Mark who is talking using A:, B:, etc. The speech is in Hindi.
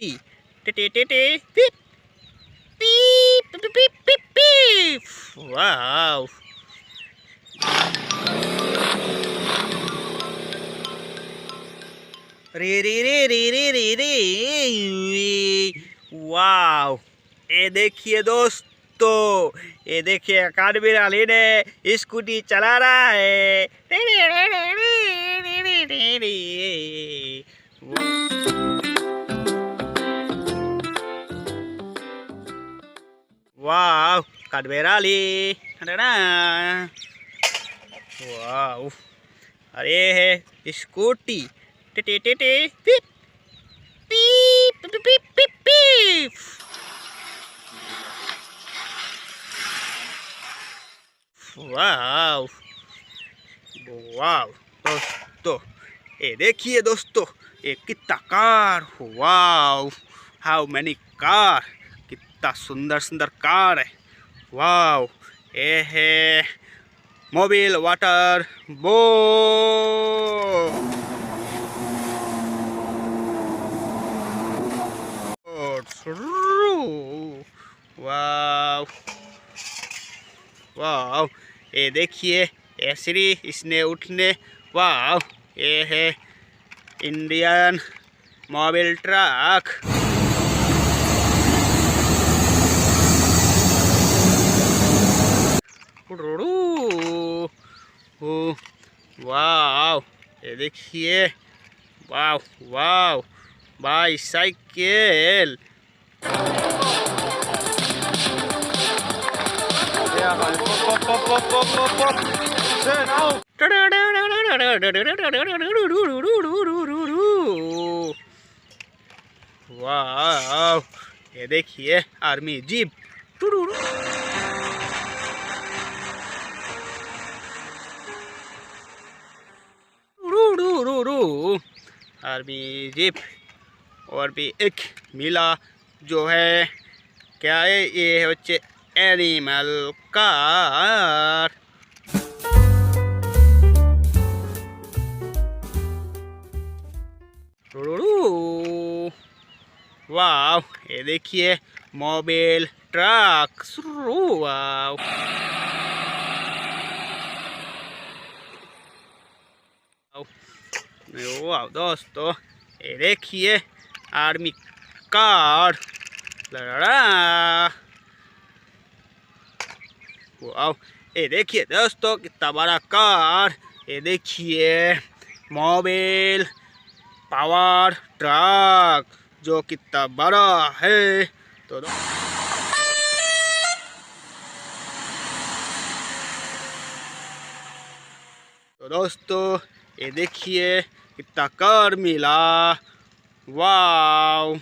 A: टी टे टे टे टे पीप पीप पीप पीप पीप पीप। वाव, रे रे रे रे रे रे रे। वाव, ये देखिए दोस्तों, ये देखिए काठबिराली ने स्कूटी चला रहा है। रे रे रे रे रे रे रे रे। वाव, काठबिराली। वाव, अरे है स्कूटी टे टे टे टे पीप पीप पीप पीप पीप पीप। वाव वाव दोस्तों, ये देखिए दोस्तों, ये कितना car. Wow, how many car, कितना सुंदर सुंदर कार है। वाव, ये है मोबिल वाटर बोट। वाव वाव, ये देखिए ऐसे इसने उठने। वाव, ये है इंडियन मोबिल ट्रक। वाव, ये देखिए, वाव वाव, बाईसाइकिल। वाव, ये देखिए आर्मी जीप। Army jeep. और भी एक मिला जो है, क्या है ये, बच्चे एनिमल कार। वाव, ये देखिए मोबिल ट्रक। वाव वाव दोस्तों, ये देखिए आर्मी कार। वाव, ये देखिए दोस्तों कितना बड़ा कार। ये देखिए मोबिल पावर ट्रक, जो कितना बड़ा है। तो दोस्तों, ये देखिए कितना कार मिला। वाव।